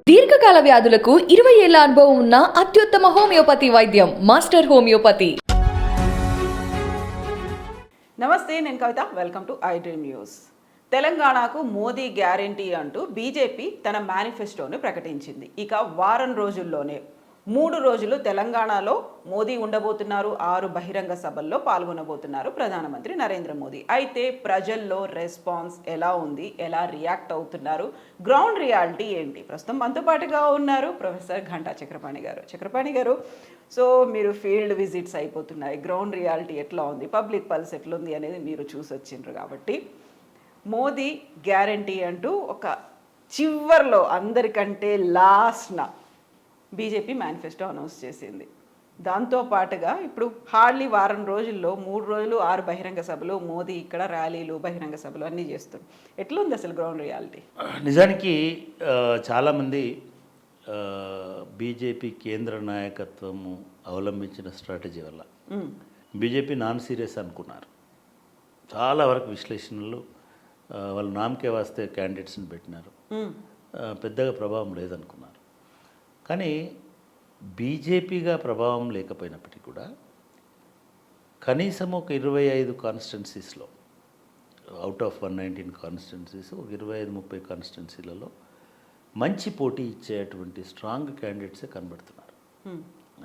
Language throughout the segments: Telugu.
దీర్ఘకాల వ్యాధులకు 20 ఏళ్ల అనుభవం ఉన్న అత్యుత్తమ హోమియోపతి వైద్యం మాస్టర్ హోమియోపతి. నమస్తే, నేను Kavitha. Welcome to I dream news. తెలంగాణకు మోదీ గ్యారంటీ అంటూ బీజేపీ తన మేనిఫెస్టోను ప్రకటించింది. ఇక వారం రోజుల్లోనే 3 రోజులు తెలంగాణలో మోదీ ఉండబోతున్నారు. 6 బహిరంగ సభల్లో పాల్గొనబోతున్నారు ప్రధానమంత్రి నరేంద్ర మోదీ. అయితే ప్రజల్లో రెస్పాన్స్ ఎలా ఉంది, ఎలా రియాక్ట్ అవుతున్నారు, గ్రౌండ్ రియాలిటీ ఏంటి? ప్రస్తుతం మనతో పాటుగా ఉన్నారు ప్రొఫెసర్ ఘంటా చక్రపాణి గారు. సో మీరు ఫీల్డ్ విజిట్స్ అయిపోతున్నాయి, గ్రౌండ్ రియాలిటీ ఎట్లా ఉంది, పబ్లిక్ పల్స్ ఎట్లుంది అనేది మీరు చూసి వచ్చిండ్రు కాబట్టి, మోదీ గ్యారంటీ అంటూ ఒక చివర్లో అందరికంటే లాస్ట్న బీజేపీ మేనిఫెస్టో అనౌన్స్ చేసింది. దాంతో పాటుగా ఇప్పుడు హార్డ్లీ వారం రోజుల్లో 3 రోజులు 6 బహిరంగ సభలు, మోదీ ఇక్కడ ర్యాలీలు, బహిరంగ సభలు అన్నీ చేస్తుంది. ఎట్లుంది అసలు గ్రౌండ్ రియాలిటీ? నిజానికి చాలామంది బీజేపీ కేంద్ర నాయకత్వము అవలంబించిన స్ట్రాటజీ వల్ల బీజేపీ నాన్ సీరియస్ అనుకున్నారు. చాలా వరకు విశ్లేషణలు వాళ్ళు నామకే వాస్తే క్యాండిడేట్స్ని పెట్టినారు, పెద్దగా ప్రభావం లేదనుకున్నారు. కానీ బీజేపీగా ప్రభావం లేకపోయినప్పటికీ కూడా కనీసం ఒక 25 కాన్స్టిట్యున్సీస్లో, అవుట్ ఆఫ్ 119 కాన్స్టిట్యున్సీస్, ఒక 25-30 కాన్స్టిట్యున్సీలలో మంచి పోటీ ఇచ్చేటువంటి స్ట్రాంగ్ క్యాండిడేట్సే కనబడుతున్నారు.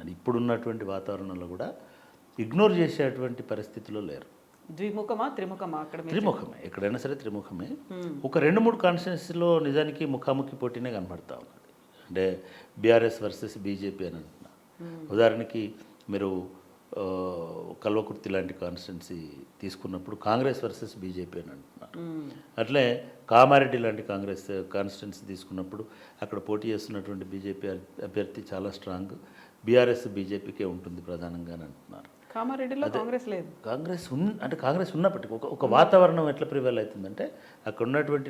అది ఇప్పుడున్నటువంటి వాతావరణంలో కూడా ఇగ్నోర్ చేసేటువంటి పరిస్థితిలో లేరు. ద్విముఖమా త్రిముఖమా? అక్కడ త్రిముఖమే, ఎక్కడైనా సరే త్రిముఖమే. ఒక 2-3 కాన్స్టిట్యున్సీలో నిజానికి ముఖాముఖి పోటీనే కనబడతా ఉన్నది. అంటే బీఆర్ఎస్ వర్సెస్ బీజేపీ అని అంటున్నారు. ఉదాహరణకి మీరు కల్వకుర్తి లాంటి కాన్స్టిట్యున్సీ తీసుకున్నప్పుడు కాంగ్రెస్ వర్సెస్ బీజేపీ అని అంటున్నారు. అట్లే కామారెడ్డి లాంటి కాంగ్రెస్ కాన్స్టిట్యున్సీ తీసుకున్నప్పుడు అక్కడ పోటీ చేస్తున్నటువంటి బీజేపీ అభ్యర్థి చాలా స్ట్రాంగ్, బీఆర్ఎస్ బీజేపీకే ఉంటుంది ప్రధానంగా అని అంటున్నారు. కామారెడ్డిలో కాంగ్రెస్ లేదు. కాంగ్రెస్ ఉన్నప్పటికీ ఒక వాతావరణం ఎట్లా ప్రివేల్ అవుతుందంటే అక్కడ ఉన్నటువంటి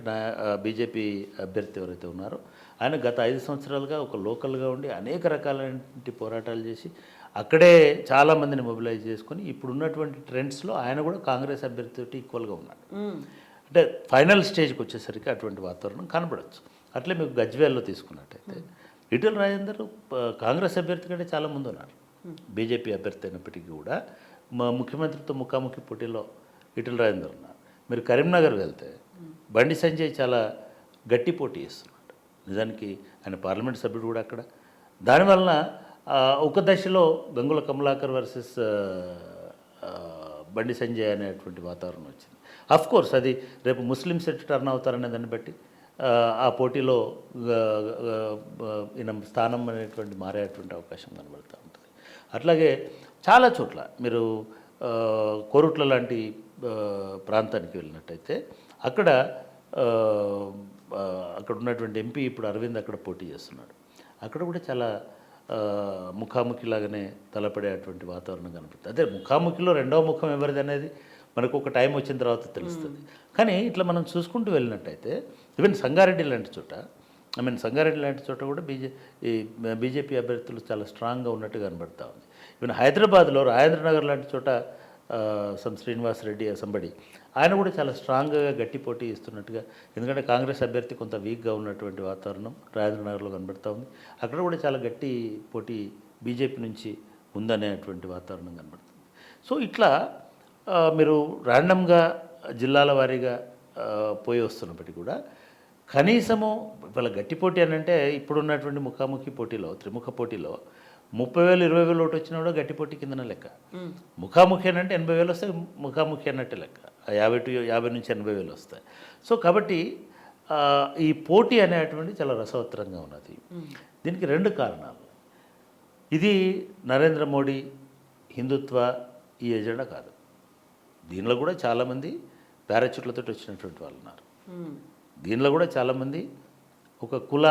బీజేపీ అభ్యర్థి ఎవరైతే ఉన్నారో ఆయన గత 5 సంవత్సరాలుగా ఒక లోకల్గా ఉండి అనేక రకాలైన పోరాటాలు చేసి అక్కడే చాలామందిని మొబిలైజ్ చేసుకొని ఇప్పుడు ఉన్నటువంటి ట్రెండ్స్లో ఆయన కూడా కాంగ్రెస్ అభ్యర్థితో ఈక్వల్గా ఉన్నాడు. అంటే ఫైనల్ స్టేజ్కి వచ్చేసరికి అటువంటి వాతావరణం కనబడవచ్చు. అట్లే మీకు గజ్వేల్లో తీసుకున్నట్టయితే ఈటెల రాజేందర్ కాంగ్రెస్ అభ్యర్థి కంటే చాలా ముందు ఉన్నారు. బీజేపీ అభ్యర్థి అయినప్పటికీ కూడా ముఖ్యమంత్రితో ముఖాముఖి పోటీలో ఈటెల రాజేందర్ ఉన్నారు. మీరు కరీంనగర్ వెళ్తే బండి సంజయ్ చాలా గట్టి పోటీ ఇస్తున్నాడు. నిజానికి ఆయన పార్లమెంట్ సభ్యుడు కూడా అక్కడ. దానివలన ఒక దశలో గంగుల కమలాకర్ వర్సెస్ బండి సంజయ్ అనేటువంటి వాతావరణం వచ్చింది. అఫ్కోర్స్ అది రేపు ముస్లిమ్స్ ఎటు టర్న్ అవుతారనే దాన్ని బట్టి ఆ పోటీలో ఈయన స్థానం అనేటువంటి మారేటువంటి అవకాశం కనబడుతూ ఉంటుంది. అట్లాగే చాలా చోట్ల మీరు కోరుట్ల లాంటి ప్రాంతానికి వెళ్ళినట్టయితే అక్కడ ఉన్నటువంటి ఎంపీ ఇప్పుడు అరవింద్ అక్కడ పోటీ చేస్తున్నాడు. అక్కడ కూడా చాలా ముఖాముఖిలాగానే తలపడేటువంటి వాతావరణం కనపడుతుంది. అదే ముఖాముఖిలో రెండవ ముఖం ఎవరిది అనేది మనకు ఒక టైం వచ్చిన తర్వాత తెలుస్తుంది. కానీ ఇట్లా మనం చూసుకుంటూ వెళ్ళినట్టయితే ఈవెన్ సంగారెడ్డి లాంటి చోట కూడా బీజేపీ అభ్యర్థులు చాలా స్ట్రాంగ్గా ఉన్నట్టు కనబడతా ఉంది. ఈవెన్ హైదరాబాద్లో రాజేంద్రనగర్ లాంటి చోట శ్రీనివాస్ రెడ్డి సంబడి ఆయన కూడా చాలా స్ట్రాంగ్గా గట్టి పోటీ ఇస్తున్నట్టుగా, ఎందుకంటే కాంగ్రెస్ అభ్యర్థి కొంత వీక్గా ఉన్నటువంటి వాతావరణం రాజేంద్రనగర్లో కనబడుతూ ఉంది. అక్కడ కూడా చాలా గట్టి పోటీ బీజేపీ నుంచి ఉందనేటువంటి వాతావరణం కనబడుతుంది. సో ఇట్లా మీరు ర్యాండమ్గా జిల్లాల వారీగా పోయి వస్తున్నప్పటికీ కూడా కనీసము వాళ్ళ గట్టి పోటీ అని అంటే ఇప్పుడున్నటువంటి ముఖాముఖి పోటీలో, త్రిముఖ పోటీలో 30,000 20,000 ఓటు వచ్చినా కూడా గట్టి పోటీ కిందన లెక్క. ముఖాముఖి అని అంటే 80,000 వస్తే ముఖాముఖి అన్నట్టే లెక్క. 50 నుంచి 80,000 వస్తాయి. సో కాబట్టి ఈ పోటీ అనేటువంటి చాలా రసవత్తరంగా ఉన్నది. దీనికి 2 కారణాలు. ఇది నరేంద్ర మోడీ హిందుత్వ ఈ ఎజెండా కాదు. దీనిలో కూడా చాలామంది పారాచూట్లతో వచ్చినటువంటి వాళ్ళు ఉన్నారు. దీనిలో కూడా చాలామంది ఒక కుల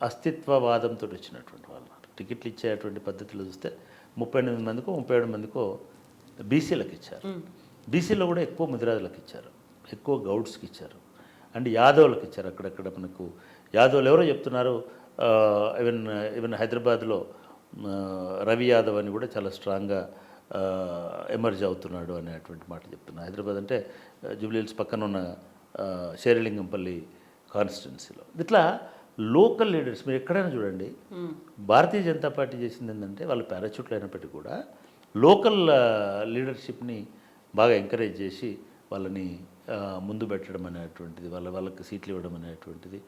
అస్తిత్వవాదంతో వచ్చినటువంటి వాళ్ళు ఉన్నారు. టికెట్లు ఇచ్చేటువంటి పద్ధతిలో చూస్తే 38 మందికో 37 మందికో బీసీలకు ఇచ్చారు. బీసీలో కూడా ఎక్కువ ముదిరాజులకు ఇచ్చారు, ఎక్కువ గౌడ్స్కి ఇచ్చారు, అండ్ యాదవులకు ఇచ్చారు. అక్కడక్కడ మనకు యాదవులు ఎవరో చెప్తున్నారు, ఈవెన్ హైదరాబాద్లో రవి యాదవ్ అని కూడా చాలా స్ట్రాంగ్గా ఎమర్జ్ అవుతున్నాడు అనేటువంటి మాట చెప్తున్నారు. హైదరాబాద్ అంటే జూబ్లీహిల్స్ పక్కన ఉన్న శేరిలింగంపల్లి కాన్స్టిట్యున్సీలో. ఇట్లా లోకల్ లీడర్స్ మీరు ఎక్కడైనా చూడండి, భారతీయ జనతా పార్టీ చేసింది ఏంటంటే వాళ్ళు పారాచూట్లు అయినప్పటికీ కూడా లోకల్ లీడర్షిప్ని బాగా ఎంకరేజ్ చేసి వాళ్ళని ముందు పెట్టడం అనేటువంటిది, వాళ్ళకి సీట్లు ఇవ్వడం అనేటువంటిది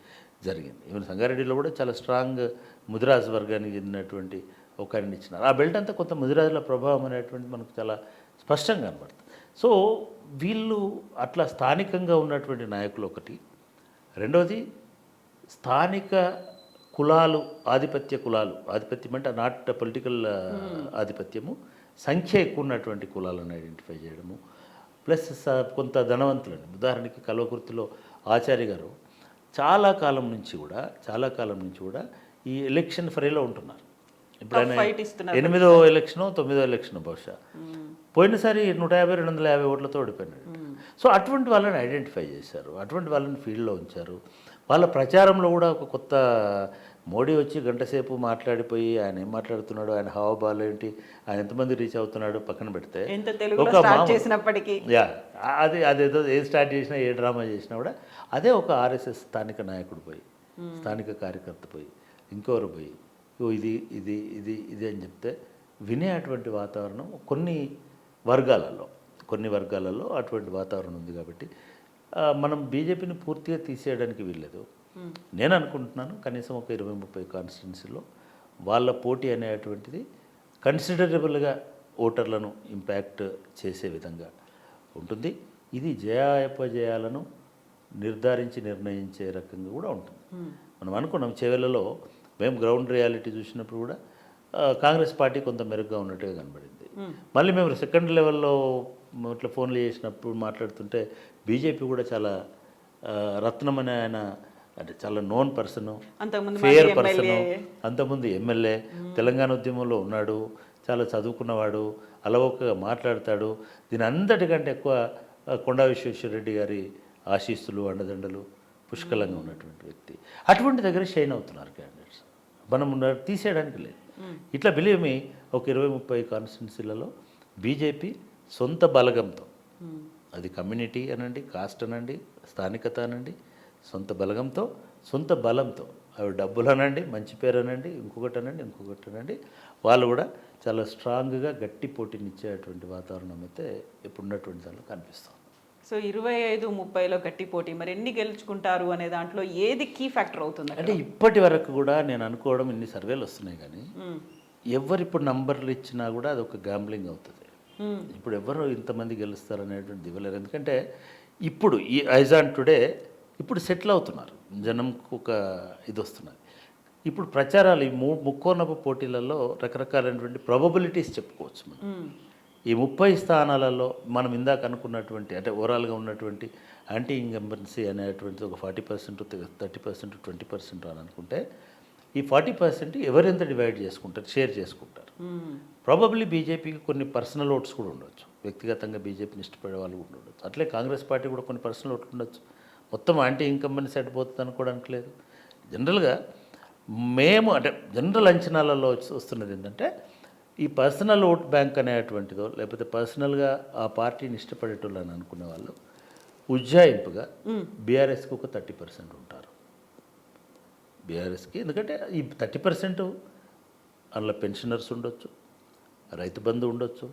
జరిగింది. ఈవెన్ సంగారెడ్డిలో కూడా చాలా స్ట్రాంగ్ ముదిరాజ్ వర్గానికి చెందినటువంటి ఒక ఆయన ఇచ్చినారు. ఆ బెల్ట్ అంతా కొంత ముదిరాజుల ప్రభావం అనేటువంటిది మనకు చాలా స్పష్టంగా కనబడుతుంది. సో వీళ్ళు అట్లా స్థానికంగా ఉన్నటువంటి నాయకులు ఒకటి. రెండవది స్థానిక కులాలు, ఆధిపత్యం అంటే నాట్ పొలిటికల్ ఆధిపత్యము, సంఖ్య ఎక్కువ ఉన్నటువంటి కులాలను ఐడెంటిఫై చేయడము, ప్లస్ కొంత ధనవంతులని. ఉదాహరణకి కల్వకుర్తిలో ఆచార్య గారు చాలా కాలం నుంచి కూడా ఈ ఎలక్షన్ ఫ్రైలో ఉంటున్నారు. ఇప్పుడు ఆయన 8వ ఎలక్షనో 9వ ఎలక్షనో బహుశా పోయినసారి 150-250 ఓట్లతో ఓడిపోయినాడు. సో అటువంటి వాళ్ళని ఐడెంటిఫై చేశారు, అటువంటి వాళ్ళని ఫీల్డ్లో ఉంచారు. వాళ్ళ ప్రచారంలో కూడా ఒక కొత్త మోడీ వచ్చి గంటసేపు మాట్లాడిపోయి ఆయన ఏం మాట్లాడుతున్నాడు, ఆయన హావభావాలు ఏంటి, ఆయన ఎంతమంది రీచ్ అవుతున్నాడు పక్కన పెడితే చేసినప్పటికీ అదేదో ఏ స్టార్ట్ చేసినా ఏ డ్రామా చేసినా కూడా అదే ఒక ఆర్ఎస్ఎస్ స్థానిక నాయకుడు పోయి, స్థానిక కార్యకర్త పోయి, ఇంకోరు పోయి ఇది ఇది ఇది ఇది అని చెప్తే వినే అటువంటి వాతావరణం కొన్ని వర్గాలలో అటువంటి వాతావరణం ఉంది. కాబట్టి మనం బీజేపీని పూర్తిగా తీసేయడానికి వీల్లేదు. నేను అనుకుంటున్నాను కనీసం ఒక 20-30 కాన్స్టిట్యున్సీలో వాళ్ళ పోటీ అనేటువంటిది కన్సిడరబుల్గా ఓటర్లను ఇంపాక్ట్ చేసే విధంగా ఉంటుంది. ఇది జయాపజయాలను నిర్ణయించే రకంగా కూడా ఉంటుంది. మనం అనుకున్నాం చేవెళ్ళలో మేము గ్రౌండ్ రియాలిటీ చూసినప్పుడు కూడా కాంగ్రెస్ పార్టీ కొంత మెరుగ్గా ఉన్నట్టుగా కనబడింది. మళ్ళీ మేము సెకండ్ లెవెల్లో ఇట్లా ఫోన్లు చేసినప్పుడు మాట్లాడుతుంటే బీజేపీ కూడా చాలా రత్నం అనే ఆయన అంటే చాలా నోన్ పర్సన్, ఫేర్ పర్సన్, అంతకుముందు ఎమ్మెల్యే, తెలంగాణ ఉద్యమంలో ఉన్నాడు, చాలా చదువుకున్నవాడు, అలవోకగా మాట్లాడతాడు. దీని అంతటికంటే ఎక్కువ కొండా విశ్వేశ్వరరెడ్డి గారి ఆశీస్సులు అండదండలు పుష్కలంగా ఉన్నటువంటి వ్యక్తి. అటువంటి దగ్గర షైన్ అవుతున్నారు క్యాండిడేట్స్. మనం తీసేయడానికి లేదు. ఇట్లా బిలీవ్ మీ ఒక 20-30 కాన్స్టిట్యున్సీలలో బీజేపీ సొంత బలగంతో, అది కమ్యూనిటీ అనండి, కాస్ట్ అనండి, స్థానికత అనండి, సొంత బలగంతో, సొంత బలంతో, అవి డబ్బులు అనండి, మంచి పేరు అనండి, ఇంకొకటి అనండి, వాళ్ళు కూడా చాలా స్ట్రాంగ్గా గట్టి పోటీనిచ్చేటువంటి వాతావరణం అయితే ఇప్పుడున్నటువంటి దానిలో కనిపిస్తుంది. సో 25-30లో గట్టి పోటీ, మరి ఎన్ని గెలుచుకుంటారు అనే దాంట్లో ఏది కీ ఫ్యాక్టర్ అవుతుంది? అంటే ఇప్పటి వరకు కూడా నేను అనుకోవడం, ఇన్ని సర్వేలు వస్తున్నాయి కానీ ఇప్పుడు నంబర్లు ఇచ్చినా కూడా అది ఒక గ్యాంబ్లింగ్ అవుతుంది. ఇప్పుడు ఎవరు ఇంతమంది గెలుస్తారు అనేటువంటిది ఇవ్వలేరు. ఎందుకంటే ఇప్పుడు ఈ ఐజాన్ టుడే ఇప్పుడు సెటిల్ అవుతున్నారు, జనంకు ఒక ఇది వస్తున్నది. ఇప్పుడు ప్రచారాలు ఈ ముక్కోనపు పోటీలలో రకరకాలైనటువంటి ప్రాబబిలిటీస్ చెప్పుకోవచ్చు. మనం ఈ 30 స్థానాలలో మనం ఇందాక అనుకున్నటువంటి అంటే ఓవరాల్గా ఉన్నటువంటి యాంటీ ఇంకంబెన్సీ అనేటువంటిది ఒక 40%, 30%, 20% అని అనుకుంటే ఈ 40% ఎవరెంత డివైడ్ చేసుకుంటారు, షేర్ చేసుకుంటారు. ప్రాబబ్లీ బీజేపీకి కొన్ని పర్సనల్ ఓట్స్ కూడా ఉండొచ్చు, వ్యక్తిగతంగా బీజేపీని ఇష్టపడే వాళ్ళు కూడా ఉండొచ్చు. అట్లే కాంగ్రెస్ పార్టీ కూడా కొన్ని పర్సనల్ ఓట్లు ఉండొచ్చు. మొత్తం యాంటీ ఇన్కంబెన్సీ అడిపోతుంది అనుకోవడానికి లేదు. జనరల్గా మేము అంటే జనరల్ అంచనాలలో వస్తున్నది ఏంటంటే ఈ పర్సనల్ ఓట్ బ్యాంక్ అనేటువంటిదో లేకపోతే పర్సనల్గా ఆ పార్టీని ఇష్టపడేటోళ్ళు అని అనుకునే వాళ్ళు ఉజ్జాయింపుగా బీఆర్ఎస్కి ఒక 30% ఉంటారు. బీఆర్ఎస్కి ఎందుకంటే ఈ 30% అందులో పెన్షనర్స్ ఉండొచ్చు, రైతు బంధు ఉండొచ్చు,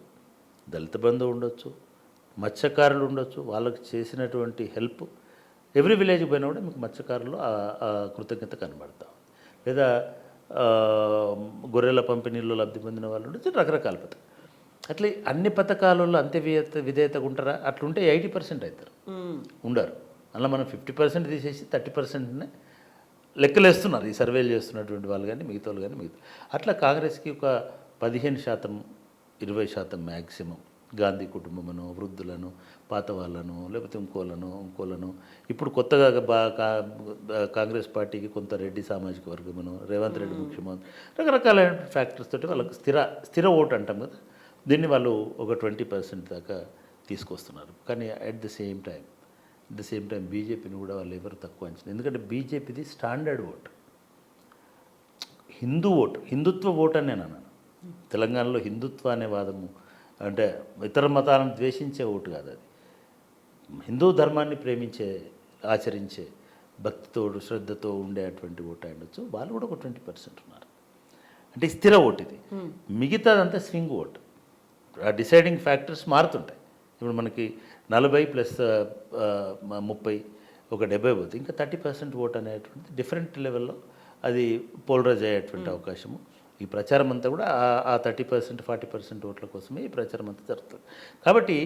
దళిత బంధు ఉండొచ్చు, మత్స్యకారులు ఉండొచ్చు. వాళ్ళకి చేసినటువంటి హెల్ప్ ఎవ్రీ విలేజ్కి పోయినా కూడా మీకు మత్స్యకారులు ఆ కృతజ్ఞత కనబడతాం. లేదా గొర్రెల పంపిణీలో లబ్ధి పొందిన వాళ్ళు ఉండొచ్చు, రకరకాల పథకాలు. అట్లా అన్ని పథకాలలో అంతే విధేయతగా ఉంటారా? అట్లుంటే 80% అవుతారు, ఉండరు. అలా మనం 50% తీసేసి 30%నే లెక్కలేస్తున్నారు ఈ సర్వేలు చేస్తున్నటువంటి వాళ్ళు కానీ మిగతా వాళ్ళు కానీ అట్లా కాంగ్రెస్కి ఒక 15%, 20% మ్యాక్సిమం గాంధీ కుటుంబమును, వృద్ధులను, పాత వాళ్ళను, లేకపోతే ఇంకోలను ఇప్పుడు కొత్తగా కాంగ్రెస్ పార్టీకి కొంత రెడ్డి సామాజిక వర్గమును, రేవంత్ రెడ్డి ముఖ్యమంత్రి, రకరకాలైన ఫ్యాక్టర్స్ తోటి వాళ్ళకి స్థిర ఓటు అంటాం కదా, దీన్ని వాళ్ళు ఒక 20% దాకా తీసుకొస్తున్నారు. కానీ అట్ ద సేమ్ టైం బీజేపీని కూడా వాళ్ళు ఎవరు తక్కువ అంచనా. ఎందుకంటే బీజేపీది స్టాండర్డ్ ఓట్, హిందుత్వ ఓట్ అని నేను అన్నాను. తెలంగాణలో హిందుత్వ అనే వాదము అంటే ఇతర మతాలను ద్వేషించే ఓటు కాదు, అది హిందూ ధర్మాన్ని ఆచరించే భక్తితో శ్రద్ధతో ఉండేటువంటి ఓటు ఉండొచ్చు, వాళ్ళు కూడా ఒక 20% ఉన్నారు. అంటే స్థిర ఓటు ఇది. మిగతాదంతా స్వింగ్ ఓటు. ఆ డిసైడింగ్ ఫ్యాక్టర్స్ మారుతుంటాయి. ఇప్పుడు మనకి 40 ప్లస్ 30 ఒక 70 పోతుంది, ఇంకా 30% ఓట్ అనేటువంటి డిఫరెంట్ లెవెల్లో అది పోలరైజ్ అయ్యేటువంటి అవకాశము. ఈ ప్రచారం అంతా కూడా ఆ 30% 40% ఓట్ల కోసమే ఈ ప్రచారం అంతా జరుగుతుంది. కాబట్టి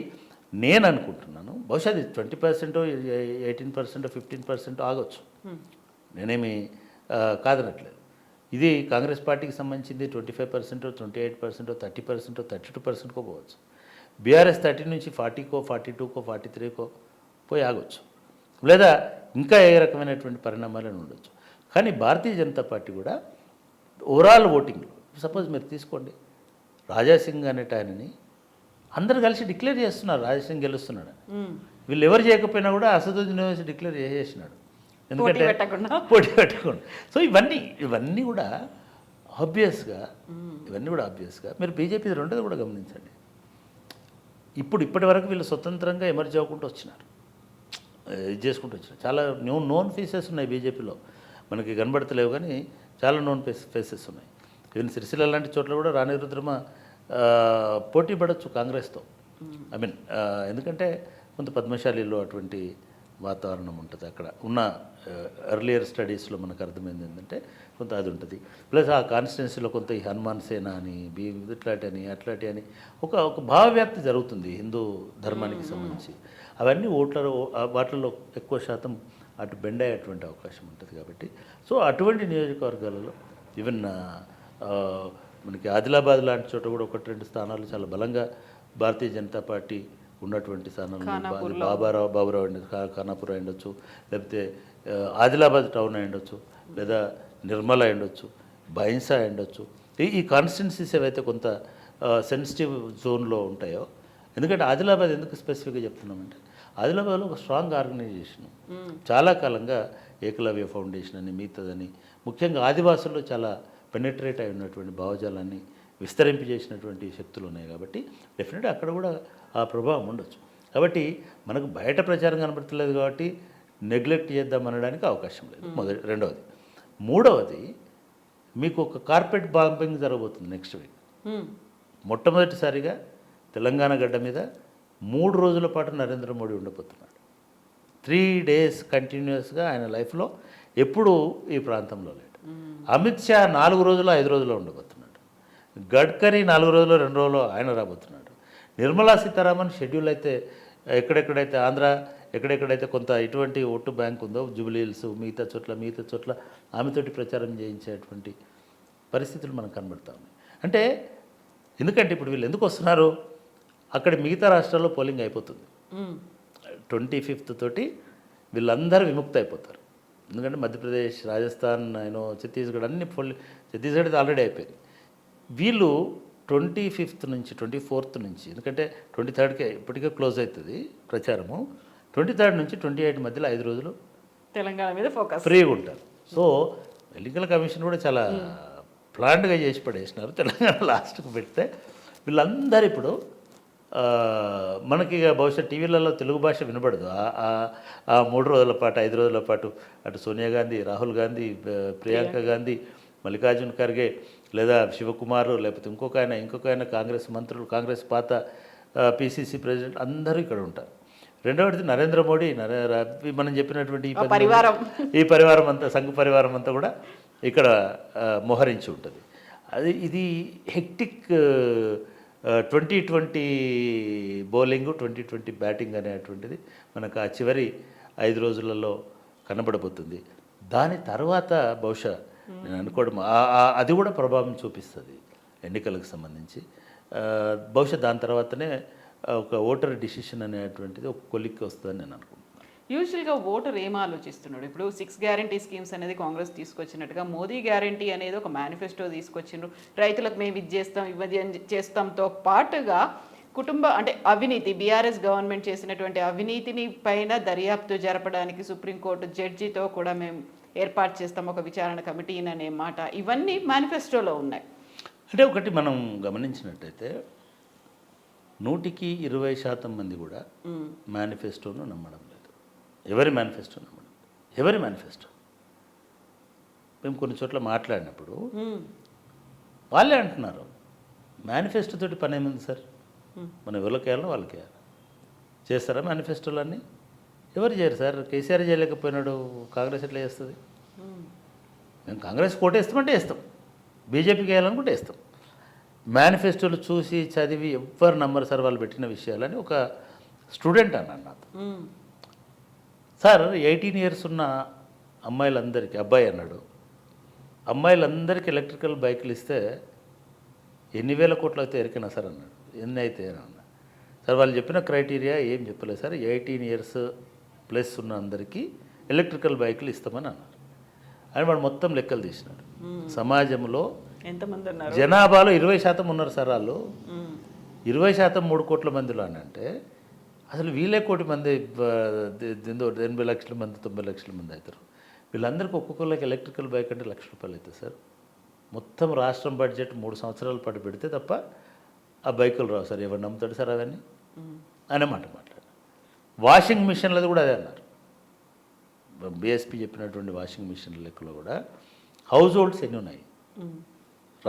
నేను అనుకుంటున్నాను బహుశా అది 20%, 18%, 15% ఆగొచ్చు. నేనేమి కాదనట్లేదు. ఇది కాంగ్రెస్ పార్టీకి సంబంధించింది 25%, 28%, 30%, 32%కో పోవచ్చు. బీఆర్ఎస్ 30 నుంచి 40కో, 42కో, 43కో పోయి ఆగొచ్చు, లేదా ఇంకా ఏ రకమైనటువంటి పరిణామాలను ఉండొచ్చు. కానీ భారతీయ జనతా పార్టీ కూడా ఓవరాల్ ఓటింగ్లో సపోజ్ మీరు తీసుకోండి, రాజాసింగ్ అనేట ఆయనని అందరు కలిసి డిక్లేర్ చేస్తున్నారు రాజాసింగ్ గెలుస్తున్నాడని. వీళ్ళు ఎవరు చేయకపోయినా కూడా అసదుద్దీన్ ఓవైసీ డిక్లేర్ చేసేసినాడు, ఎందుకంటే పోటీ పెట్టకుండా. సో ఇవన్నీ కూడా ఆబ్వియస్గా మీరు బీజేపీ రెండోది కూడా గమనించండి. ఇప్పటి వరకు వీళ్ళు స్వతంత్రంగా ఎమర్జ్ అవ్వకుండా వచ్చినారు, ఇది చేసుకుంటూ వచ్చినారు. చాలా నోన్ ఫేసెస్ ఉన్నాయి బీజేపీలో, మనకి కనబడతలేవు కానీ చాలా నోన్ ఫేసెస్ ఉన్నాయి. ఈవెన్ సిరిసిల్ల లాంటి చోట్ల కూడా రాణి రుద్రమ పోటీ పడవచ్చు కాంగ్రెస్తో. ఎందుకంటే కొంత పద్మశాలిలో అటువంటి వాతావరణం ఉంటుంది. అక్కడ ఉన్న ఎర్లియర్ స్టడీస్లో మనకు అర్థమైంది ఏంటంటే కొంత అది ఉంటుంది. ప్లస్ ఆ కాన్స్టిట్యున్సీలో కొంత ఈ హనుమాన్ సేన అని అట్లాంటి అని ఒక భావవ్యాప్తి జరుగుతుంది హిందూ ధర్మానికి సంబంధించి. అవన్నీ వాటిల్లో ఎక్కువ శాతం అటు బెండ్ అయ్యేటువంటి అవకాశం ఉంటుంది. కాబట్టి సో అటువంటి నియోజకవర్గాలలో ఈవెన్ మనకి ఆదిలాబాద్ లాంటి చోట కూడా 1-2 స్థానాలు చాలా బలంగా భారతీయ జనతా పార్టీ ఉన్నటువంటి స్థానాలు బాబురావు ఖానాపూర్ ఉండొచ్చు, లేకపోతే ఆదిలాబాద్ టౌన్ ఉండొచ్చు, లేదా నిర్మల ఉండొచ్చు, బైన్సా ఉండొచ్చు. ఈ కాన్స్టిట్యున్సీస్ ఏవైతే కొంత సెన్సిటివ్ జోన్లో ఉంటాయో, ఎందుకంటే ఆదిలాబాద్ ఎందుకు స్పెసిఫిక్గా చెప్తున్నామంటే ఆదిలాబాద్లో ఒక స్ట్రాంగ్ ఆర్గనైజేషన్ చాలా కాలంగా ఏకలవ్య ఫౌండేషన్ అని మిగతాదని, ముఖ్యంగా ఆదివాసుల్లో చాలా పెనెట్రేట్ అయి ఉన్నటువంటి భావజాలాన్ని విస్తరింపజేసినటువంటి శక్తులు ఉన్నాయి. కాబట్టి డెఫినెట్గా అక్కడ కూడా ఆ ప్రభావం ఉండొచ్చు. కాబట్టి మనకు బయట ప్రచారం కనబడతలేదు కాబట్టి నెగ్లెక్ట్ చేద్దాం అనడానికి అవకాశం లేదు. రెండవది. మూడవది, మీకు ఒక కార్పెట్ బాంబింగ్ జరగబోతుంది నెక్స్ట్ వీక్. మొట్టమొదటిసారిగా తెలంగాణ గడ్డ మీద 3 రోజుల పాటు నరేంద్ర మోడీ ఉండబోతున్నాడు. 3 days కంటిన్యూస్గా ఆయన లైఫ్లో ఎప్పుడూ ఈ ప్రాంతంలో లేడు. అమిత్ షా 4 రోజులు 5 రోజులు ఉండబోతున్నాడు. గడ్కరీ 4 రోజులు 2 రోజులు ఆయన రాబోతున్నాడు. నిర్మలా సీతారామన్ షెడ్యూల్ అయితే ఎక్కడెక్కడైతే ఆంధ్ర ఎక్కడెక్కడైతే కొంత ఇటువంటి ఓటు బ్యాంక్ ఉందో జూబ్లీ హిల్స్ మిగతా చోట్ల ఆమెతోటి ప్రచారం చేయించేటువంటి పరిస్థితులు మనకు కనబడతా ఉన్నాయి. అంటే ఎందుకంటే ఇప్పుడు వీళ్ళు ఎందుకు వస్తున్నారు, అక్కడ మిగతా రాష్ట్రాల్లో పోలింగ్ అయిపోతుంది. 25th తోటి వీళ్ళందరూ విముక్తి అయిపోతారు. ఎందుకంటే మధ్యప్రదేశ్, రాజస్థాన్, ఛత్తీస్గఢ్ ఛత్తీస్గఢ్ ఆల్రెడీ అయిపోయింది. వీళ్ళు 25th నుంచి 24th నుంచి, ఎందుకంటే 23rdకే ఇప్పటికే క్లోజ్ అవుతుంది ప్రచారము, 23rd నుంచి 28 మధ్యలో 5 రోజులు తెలంగాణ మీద ఫోకస్ ఫ్రీగా ఉంటారు. సో ఎన్నికల కమిషన్ కూడా చాలా ప్లాన్డ్గా చేసి పడేసినారు. తెలంగాణ లాస్ట్కు పెడితే వీళ్ళందరూ ఇప్పుడు మనకి బహుశా టీవీలలో తెలుగు భాష వినబడదు. ఆ 3 రోజుల పాటు 5 రోజుల పాటు అటు సోనియా గాంధీ, రాహుల్ గాంధీ, ప్రియాంక గాంధీ, మల్లికార్జున్ ఖర్గే, లేదా శివకుమారు, లేకపోతే ఇంకొక ఆయన కాంగ్రెస్ మంత్రులు, కాంగ్రెస్ పాత పిసిసి ప్రెసిడెంట్ అందరూ ఇక్కడ ఉంటారు. రెండవది నరేంద్ర మోడీ, మనం చెప్పినటువంటి ఈ పరివారం అంతా, సంఘ పరివారం అంతా కూడా ఇక్కడ మోహరించి ఉంటుంది. ఇది హెక్టిక్ 2020 బౌలింగ్, 2020 బ్యాటింగ్ అనేటువంటిది మనకు ఆ చివరి 5 రోజులలో కనబడబోతుంది. దాని తర్వాత బహుశా నేను అనుకోవడం అది కూడా ప్రభావం చూపిస్తుంది ఎన్నికలకు సంబంధించి. బహుశా దాని తర్వాతనే ఒక ఓటర్ డిసిషన్ అనేటువంటిది ఒక కొలిక్కి వస్తుందని నేను అనుకుంటున్నాను. యూజువల్గా ఓటర్ ఏం ఆలోచిస్తున్నాడు? ఇప్పుడు 6 గ్యారంటీ స్కీమ్స్ అనేది కాంగ్రెస్ తీసుకొచ్చినట్టుగా మోదీ గ్యారంటీ అనేది ఒక మేనిఫెస్టో తీసుకొచ్చిండ్రు. రైతులకు మేము ఇది చేస్తాం, ఇవన్నీ చేస్తాంతో పాటుగా అంటే అవినీతి, బీఆర్ఎస్ గవర్నమెంట్ చేసినటువంటి అవినీతిని పైన దర్యాప్తు జరపడానికి సుప్రీంకోర్టు జడ్జితో కూడా మేము ఏర్పాటు చేస్తాం ఒక విచారణ కమిటీని అనే మాట, ఇవన్నీ మేనిఫెస్టోలో ఉన్నాయి. అంటే ఒకటి మనం గమనించినట్టయితే 100% మంది కూడా మేనిఫెస్టోను నమ్మడం లేదు. ఎవరి మేనిఫెస్టో నమ్మడం, ఎవరి మేనిఫెస్టో? మేము కొన్ని చోట్ల మాట్లాడినప్పుడు వాళ్ళే అంటున్నారు మేనిఫెస్టో తోటి పని ఏముంది సార్, మనం ఎవరికి వేయాలో వాళ్ళకి వేయాలి. చేస్తారా మేనిఫెస్టోలన్నీ? ఎవరు చేయరు సార్. కేసీఆర్ చేయలేకపోయినాడు, కాంగ్రెస్ ఎట్లా చేస్తుంది? మేము కాంగ్రెస్ కోటేస్తామంటే వేస్తాం, బీజేపీకి వేయాలనుకుంటే వేస్తాం. మేనిఫెస్టోలు చూసి చదివి ఎవ్వరు నమ్మరు సార్ వాళ్ళు పెట్టిన విషయాలని ఒక స్టూడెంట్ అన్నాడు నాతో. సార్ 18 years ఉన్న అమ్మాయిలందరికీ, అబ్బాయి అన్నాడు, అమ్మాయిలందరికీ ఎలక్ట్రికల్ బైకులు ఇస్తే ఎన్ని వేల కోట్లు అయితే ఎరికినా సార్ అన్నాడు. ఎన్ని అయితే అన్నా సార్ వాళ్ళు చెప్పిన క్రైటీరియా ఏం చెప్పలేదు సార్. 18 years ప్లస్ ఉన్న అందరికీ ఎలక్ట్రికల్ బైకులు ఇస్తామని అన్నారు. అని వాడు మొత్తం లెక్కలు తీసినాడు. సమాజంలో ఎంతమంది ఉన్నారు, జనాభాలో 20% ఉన్నారు సార్ వాళ్ళు. 20% 3 కోట్ల మందిలో అని అంటే అసలు వీళ్ళే కోటి మంది, 80 లక్షల మంది 90 లక్షల మంది అవుతారు. వీళ్ళందరికీ ఒక్కొక్కరికి ఎలక్ట్రికల్ బైక్ అంటే ₹1,00,000 అవుతుంది సార్. మొత్తం రాష్ట్రం బడ్జెట్ 3 సంవత్సరాల పాటు పెడితే తప్ప ఆ బైకులు రావు సార్. ఎవరు నమ్ముతాడు సార్ అవన్నీ అనే మాట మాట్లాడు. వాషింగ్ మిషన్లది కూడా అదే అన్నారు. బీఎస్పీ చెప్పినటువంటి వాషింగ్ మిషన్ లెక్కలో కూడా హౌస్ హోల్డ్స్ ఎన్ని ఉన్నాయి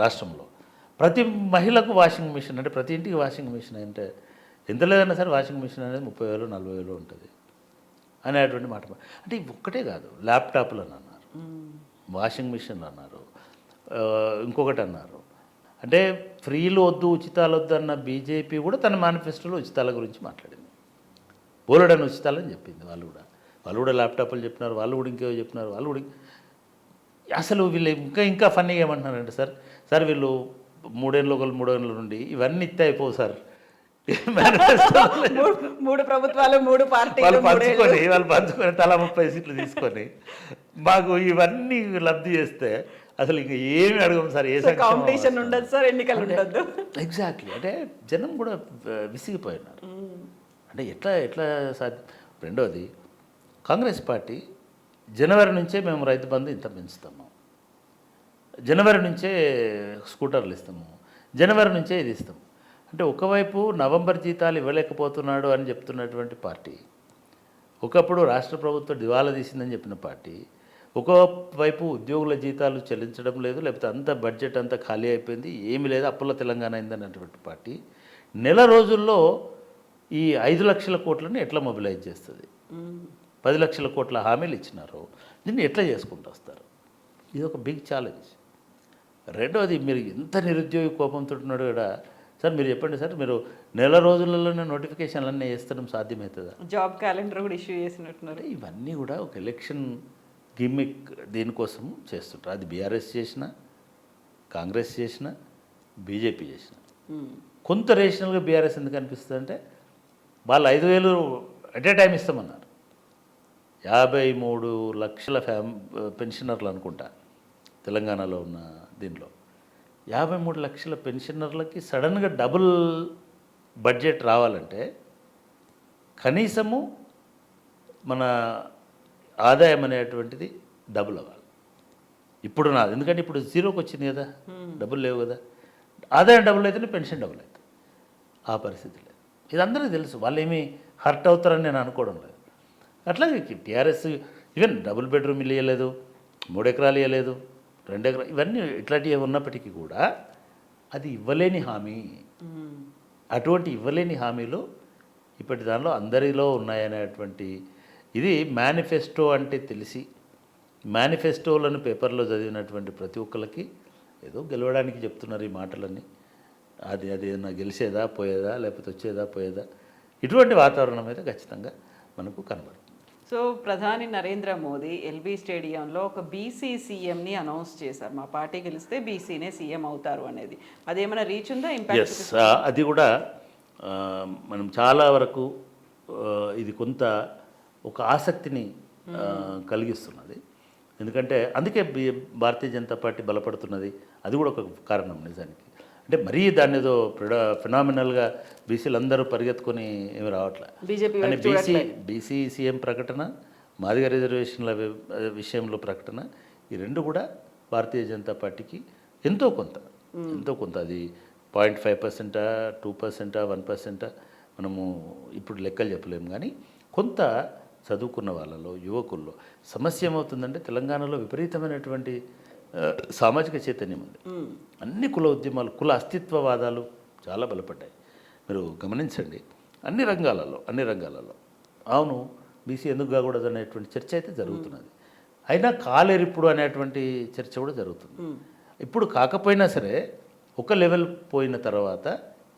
రాష్ట్రంలో, ప్రతి మహిళకు వాషింగ్ మిషన్ అంటే ప్రతి ఇంటికి వాషింగ్ మిషన్ అంటే ఎంత లేదన్నా సరే వాషింగ్ మిషన్ అనేది 30,000 40,000 ఉంటుంది అనేటువంటి మాట. అంటే ఇవి ఒక్కటే కాదు, ల్యాప్టాప్లు అని అన్నారు, వాషింగ్ మిషన్లు అన్నారు, ఇంకొకటి అన్నారు. అంటే ఫ్రీలు వద్దు ఉచితాలు వద్దు అన్న బీజేపీ కూడా తన మేనిఫెస్టోలో ఉచితాల గురించి మాట్లాడింది. బోలెడని ఉచితాలని చెప్పింది. వాళ్ళు కూడా ల్యాప్టాప్లు చెప్పినారు, వాళ్ళు కూడా ఇంకేవో చెప్పినారు. వాళ్ళు కూడా అసలు వీళ్ళు ఇంకా ఫన్నీగా ఏమంటున్నారంటే సార్ వీళ్ళు 3 ఏళ్ళ ఒకళ్ళు 3 ఏళ్ళ నుండి ఇవన్నీ ఇస్తే అయిపోవు సార్. మూడు ప్రభుత్వాలు 3 పార్టీలు వాళ్ళు పంచుకొని తలా 30 సీట్లు తీసుకొని మాకు ఇవన్నీ లబ్ధి చేస్తే అసలు ఇంకా ఏమి అడగం సార్. ఏ కాంపిటీషన్ ఉండదు సార్, ఎన్నికలు ఉండదు. ఎగ్జాక్ట్లీ. అంటే జనం కూడా విసిగిపోయినారు. అంటే ఎట్లా సాధ్యం? రెండవది, కాంగ్రెస్ పార్టీ జనవరి నుంచే మేము రైతు బంధు ఇంత పెంచుతాము, జనవరి నుంచే స్కూటర్లు ఇస్తాము, జనవరి నుంచే ఇది ఇస్తాము. అంటే ఒకవైపు నవంబర్ జీతాలు ఇవ్వలేకపోతున్నాడు అని చెప్తున్నటువంటి పార్టీ, ఒకప్పుడు రాష్ట్ర ప్రభుత్వం దివాలా తీసిందని చెప్పిన పార్టీ, ఒకవైపు ఉద్యోగుల జీతాలు చెల్లించడం లేదు, లేకపోతే అంత బడ్జెట్ అంతా ఖాళీ అయిపోయింది, ఏమీ లేదు, అప్పుల తెలంగాణ అయిందన్నటువంటి పార్టీ నెల రోజుల్లో ఈ 5 లక్షల కోట్లను ఎట్లా మొబిలైజ్ చేస్తుంది? 10 లక్షల కోట్ల హామీలు ఇచ్చినారు, దీన్ని ఎట్లా చేసుకుంటూ వస్తారు? ఇది ఒక బిగ్ ఛాలెంజ్. రెండవది, మీరు ఎంత నిరుద్యోగి కోపంతో ఉన్నాడు కూడా సార్ మీరు చెప్పండి సార్, మీరు నెల రోజులలోనే నోటిఫికేషన్లన్నీ వేస్తడం సాధ్యమవుతుందా? జాబ్ క్యాలెండర్ కూడా ఇష్యూ చేసినట్టున్నారు. ఇవన్నీ కూడా ఒక ఎలక్షన్ గిమ్మిక్ దీనికోసం చేస్తుంటారు. అది బీఆర్ఎస్ చేసిన, కాంగ్రెస్ చేసిన, బీజేపీ చేసిన. కొంత రేషనల్గా బీఆర్ఎస్ ఎందుకు అనిపిస్తుంది అంటే వాళ్ళు 5,000 అట్ ఏ టైం ఇస్తామన్నారు. 53 లక్షల పెన్షనర్లు అనుకుంటా తెలంగాణలో ఉన్న దీనిలో 53 లక్షల పెన్షనర్లకి సడన్గా డబుల్ బడ్జెట్ రావాలంటే కనీసము మన ఆదాయం అనేటువంటిది డబుల్ అవ్వాలి. ఇప్పుడు నాది ఎందుకంటే ఇప్పుడు 0కి వచ్చింది కదా, డబ్బులు లేవు కదా. ఆదాయం డబుల్ అయితేనే పెన్షన్ డబుల్ అవుతుంది. ఆ పరిస్థితి లేదు. ఇది అందరికీ తెలుసు. వాళ్ళు ఏమీ హర్ట్ అవుతారని నేను అనుకోవడం లేదు. అట్లాగే టీఆర్ఎస్ ఈవెన్ డబుల్ బెడ్రూమ్ ఇల్లు ఇవ్వలేదు, 3 ఎకరాలు ఇవ్వలేదు, 2 ఎకరాలు, ఇవన్నీ ఇట్లాంటివి ఉన్నప్పటికీ కూడా అది ఇవ్వలేని హామీ. అటువంటి ఇవ్వలేని హామీలు ఇప్పటి దానిలో అందరిలో ఉన్నాయనేటువంటి ఇది మేనిఫెస్టో అంటే తెలిసి మేనిఫెస్టోలను పేపర్లో చదివినటువంటి ప్రతి ఒక్కరికి ఏదో గెలవడానికి చెప్తున్నారు ఈ మాటలన్నీ. అది ఏదైనా గెలిచేదా పోయేదా, లేకపోతే వచ్చేదా పోయేదా, ఇటువంటి వాతావరణం అయితే ఖచ్చితంగా మనకు కనబడుతుంది. సో ప్రధాని నరేంద్ర మోదీ ఎల్బీ స్టేడియంలో ఒక బీసీ సీఎంని అనౌన్స్ చేశారు. మా పార్టీ గెలిస్తే బీసీనే సీఎం అవుతారు అనేది. అదేమైనా రీచ్ ఉందా, ఇంపాక్ట్? ఎస్, అది కూడా మనం చాలా వరకు ఇది కొంత ఒక ఆసక్తిని కలిగిస్తున్నది. ఎందుకంటే అందుకే భారతీయ జనతా పార్టీ బలపడుతున్నది. అది కూడా ఒక కారణం నిజానికి. అంటే మరీ దాన్ని ఏదో ఫినామినల్గా బీసీలు అందరూ పరిగెత్తుకొని ఏమి రావట్లేదు. కానీ బీసీ సీఎం ప్రకటన, మాదిగ రిజర్వేషన్ల విషయంలో ప్రకటన, ఈ రెండు కూడా భారతీయ జనతా పార్టీకి ఎంతో కొంత అది 0.5%, 2%, 1% మనము ఇప్పుడు లెక్కలు చెప్పలేము. కానీ కొంత చదువుకున్న వాళ్ళలో యువకుల్లో సమస్య ఏమవుతుందంటే తెలంగాణలో విపరీతమైనటువంటి సామాజిక చైతన్యం ఉంది. అన్ని కుల ఉద్యమాలు, కుల అస్తిత్వవాదాలు చాలా బలపడ్డాయి. మీరు గమనించండి, అన్ని రంగాలలో అవును బీసీ ఎందుకు కాకూడదు అనేటువంటి చర్చ అయితే జరుగుతున్నది. అయినా కాలేరిప్పుడు అనేటువంటి చర్చ కూడా జరుగుతుంది. ఇప్పుడు కాకపోయినా సరే ఒక లెవెల్ పోయిన తర్వాత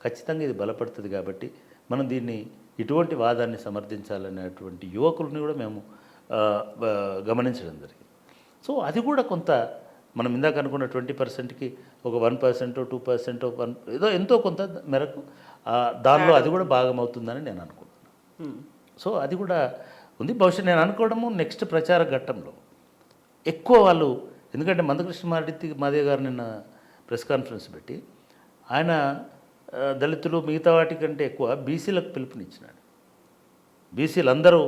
ఖచ్చితంగా ఇది బలపడుతుంది. కాబట్టి మనం దీన్ని ఇటువంటి వాదాన్ని సమర్థించాలనేటువంటి యువకుల్ని కూడా మేము గమనించడం జరిగింది. సో అది కూడా కొంత మనం ఇందాక అనుకున్న 20%కి ఒక 1%, 2%, ఏదో ఎంతో కొంత మేరకు దానిలో అది కూడా భాగమవుతుందని నేను అనుకుంటున్నాను. సో అది కూడా ఉంది. బహుశా నేను అనుకోవడము నెక్స్ట్ ప్రచార ఘట్టంలో ఎక్కువ వాళ్ళు, ఎందుకంటే మందకృష్ణ మాదిగ గారు నిన్న ప్రెస్ కాన్ఫరెన్స్ పెట్టి ఆయన దళితులు మిగతా వాటికంటే ఎక్కువ బీసీలకు పిలుపునిచ్చినాడు. బీసీలు అందరూ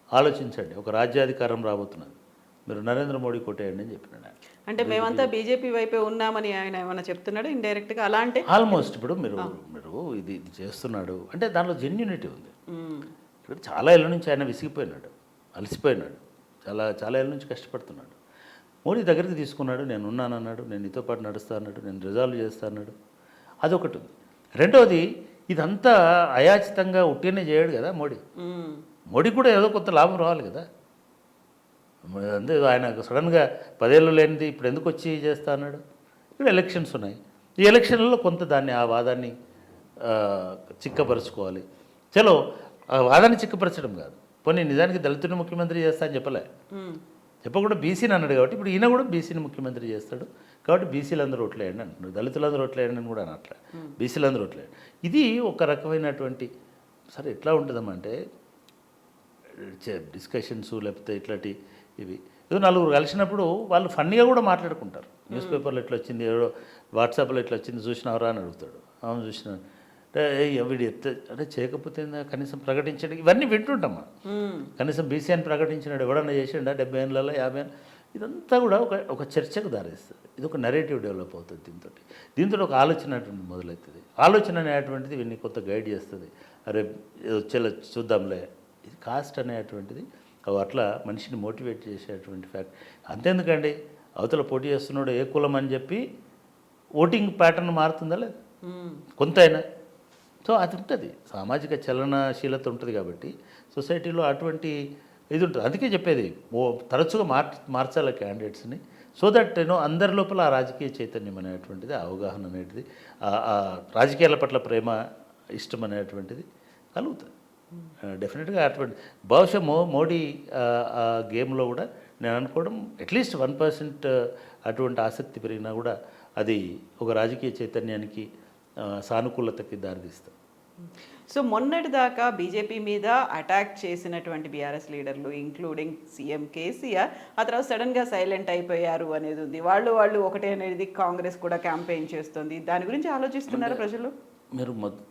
ఆలోచించండి, ఒక రాజ్యాధికారం రాబోతున్నది, మీరు నరేంద్ర మోడీ కొట్టేయండి అని చెప్పినాడు. అంటే మేమంతా బీజేపీ వైపే ఉన్నామని ఆయన ఏమైనా చెప్తున్నాడు ఇండైరెక్ట్గా? అలా అంటే ఆల్మోస్ట్ ఇప్పుడు మీరు ఇది చేస్తున్నాడు అంటే దానిలో జెన్యూనిటీ ఉంది. ఇప్పుడు చాలా ఏళ్ళ నుంచి ఆయన విసిగిపోయినాడు, అలసిపోయినాడు, చాలా ఏళ్ళ నుంచి కష్టపడుతున్నాడు. మోడీ దగ్గరికి తీసుకున్నాడు, నేను ఉన్నానన్నాడు, నేను నీతో పాటు నడుస్తా అన్నాడు, నేను రిజాల్వ్ చేస్తా అన్నాడు. అదొకటి ఉంది. రెండవది, ఇదంతా అయాచితంగా ఉట్టినే చేయడు కదా మోడీ కూడా ఏదో కొంత లాభం రావాలి కదా. అంతే, ఆయన సడన్గా 10 ఏళ్ళు లేనిది ఇప్పుడు ఎందుకు వచ్చి చేస్తా అన్నాడు. ఇప్పుడు ఎలక్షన్స్ ఉన్నాయి, ఈ ఎలక్షన్లలో కొంత దాన్ని ఆ వాదాన్ని చిక్కపరుచుకోవాలి. చలో ఆ వాదాన్ని చిక్కపరచడం కాదు, పోనీ నిజానికి దళితుని ముఖ్యమంత్రి చేస్తా అని చెప్పకుండా బీసీని అన్నాడు. కాబట్టి ఇప్పుడు ఈయన కూడా బీసీని ముఖ్యమంత్రి చేస్తాడు. కాబట్టి బీసీలందరూ ఓట్లేయండి అంటున్నాడు, దళితులందరూ ఓట్లేయండి అని కూడా అనట్లే, బీసీలందరూ ఓట్లేయండి. ఇది ఒక రకమైనటువంటి సరే ఎట్లా ఉంటుందమ్మంటే డిస్కషన్స్ లేకపోతే ఇట్లాంటి ఇవి ఏదో నలుగురు కలిసినప్పుడు వాళ్ళు ఫన్నీగా కూడా మాట్లాడుకుంటారు. న్యూస్ పేపర్లో ఎట్లా వచ్చింది, ఏదో వాట్సాప్లో ఎట్లా వచ్చింది చూసినావరా అని అడుగుతాడు. అవును చూసిన అంటే వీడు అంటే చేయకపోతే కనీసం ప్రకటించడం, ఇవన్నీ వింటుంటామా. కనీసం బీసీ అని ప్రకటించినాడు, ఎవడన్నా చేసిండా 70 ఏళ్ళలో 50 ఏళ్ళు, ఇదంతా కూడా ఒక చర్చకు దారిస్తుంది. ఇది ఒక నెరేటివ్ డెవలప్ అవుతుంది. దీంతో ఒక ఆలోచన అనేటువంటి మొదలవుతుంది. ఆలోచన అనేటువంటిది వీడిని కొంత గైడ్ చేస్తుంది. అరే వచ్చేలా చూద్దాంలే, ఇది కాస్ట్ అనేటువంటిది అట్లా మనిషిని మోటివేట్ చేసేటువంటి ఫ్యాక్ట్. అంతేందుకండి, అవతల పోటీ చేస్తున్నాడు ఏ కులం అని చెప్పి ఓటింగ్ ప్యాటర్న్ మారుతుందా లేదు కొంత అయినా. సో అది ఉంటుంది, సామాజిక చలనశీలత ఉంటుంది. కాబట్టి సొసైటీలో అటువంటి ఇది ఉంటుంది. అందుకే చెప్పేది తరచుగా మార్చాలి క్యాండిడేట్స్ని, సో దట్ అందరి లోపల ఆ రాజకీయ చైతన్యం అనేటువంటిది, అవగాహన అనేటిది, ఆ రాజకీయాల పట్ల ప్రేమ, ఇష్టం అనేటువంటిది కలుగుతుంది. డెఫినెట్గా అటువంటి బహుశా మోడీ ఆ గేమ్లో కూడా నేను అనుకోవడం అట్లీస్ట్ 1% అటువంటి ఆసక్తి పెరిగినా కూడా అది ఒక రాజకీయ చైతన్యానికి, సానుకూలతకి దారితీస్తుంది. సో మొన్నటి దాకా బీజేపీ మీద అటాక్ చేసినటువంటి బీఆర్ఎస్ లీడర్లు ఇంక్లూడింగ్ సీఎం కేసీఆర్ ఆ తర్వాత సడన్గా సైలెంట్ అయిపోయారు అనేది ఉంది. వాళ్ళు ఒకటే అనేది కాంగ్రెస్ కూడా క్యాంపెయిన్ చేస్తుంది. దాని గురించి ఆలోచిస్తున్నారు ప్రజలు? మీరు మొత్తం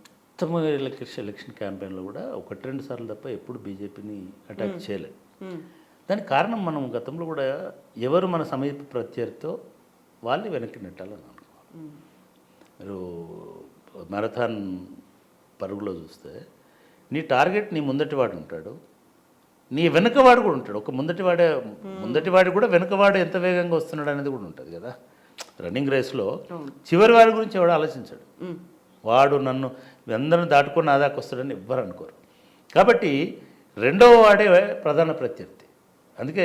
ఎలక్షన్ క్యాంపెయిన్లో కూడా 1-2 సార్లు తప్ప ఎప్పుడు బీజేపీని అటాక్ చేయలేదు. దానికి కారణం మనం గతంలో కూడా ఎవరు మన సమీప ప్రత్యర్థితో వాళ్ళని వెనక్కి నెట్టాలని అనుకోవాలి. మీరు మారథాన్ పరుగులో చూస్తే నీ టార్గెట్ నీ ముందటివాడు ఉంటాడు, నీ వెనుకవాడు కూడా ఉంటాడు. ఒక ముందటివాడు కూడా వెనుకవాడు ఎంత వేగంగా వస్తున్నాడు అనేది కూడా ఉంటుంది కదా. రన్నింగ్ రేస్లో చివరి వాడి గురించి ఎవడు ఆలోచించాడు. వాడు నన్ను అందరిని దాటుకొని నా దాకా వస్తాడని ఎవ్వరు అనుకోరు. కాబట్టి రెండవ వాడే ప్రధాన ప్రత్యర్థి. అందుకే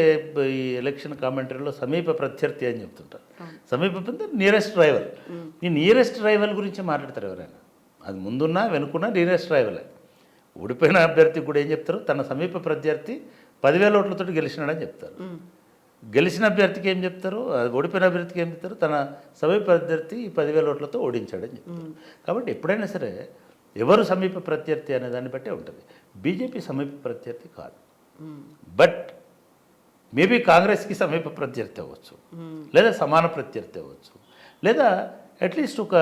ఈ ఎలక్షన్ కామెంటరీలో సమీప ప్రత్యర్థి అని చెప్తుంటారు. సమీప నియరెస్ట్ రైవల్. ఈ నియరెస్ట్ రైవల్ గురించి మాట్లాడతారు ఎవరైనా, అది ముందున్నా వెనుకున్నా నియరెస్ట్ రైవలే. ఓడిపోయిన అభ్యర్థికి కూడా ఏం చెప్తారు, తన సమీప ప్రత్యర్థి 10,000 ఓట్లతో గెలిచినాడని చెప్తారు. గెలిచిన అభ్యర్థికి ఏం చెప్తారు, ఓడిపోయిన అభ్యర్థికి ఏం చెప్తారు, తన సమీప ప్రత్యర్థి 10,000 ఓట్లతో ఓడించాడని చెప్తారు. కాబట్టి ఎప్పుడైనా సరే ఎవరు సమీప ప్రత్యర్థి అనే దాన్ని బట్టే ఉంటుంది. బీజేపీ సమీప ప్రత్యర్థి కాదు, బట్ మేబీ కాంగ్రెస్కి సమీప ప్రత్యర్థి అవ్వచ్చు, లేదా సమాన ప్రత్యర్థి అవ్వచ్చు, లేదా అట్లీస్ట్ ఒక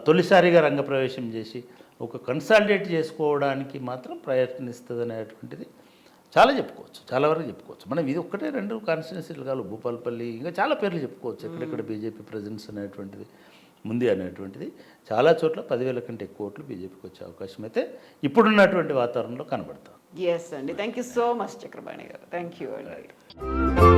తొలిసారిగా రంగప్రవేశం చేసి ఒక కన్సాలిడేట్ చేసుకోవడానికి మాత్రం ప్రయత్నిస్తుంది అనేటువంటిది చాలా చెప్పుకోవచ్చు, చాలా వరకు చెప్పుకోవచ్చు. మనం ఇది 1-2 కాన్స్టిట్యున్సీలు కాదు, భూపాలపల్లి, ఇంకా చాలా పేర్లు చెప్పుకోవచ్చు. ఎక్కడెక్కడ బీజేపీ ప్రజెన్స్ అనేటువంటిది ఉంది అనేటువంటిది. చాలా చోట్ల 10,000 కంటే ఎక్కువ ఓట్లు బీజేపీకి వచ్చే అవకాశం అయితే ఇప్పుడున్నటువంటి వాతావరణంలో కనబడతాం. ఎస్ అండి, thank you so much Chakrapani గారు, థ్యాంక్ యూ అండి.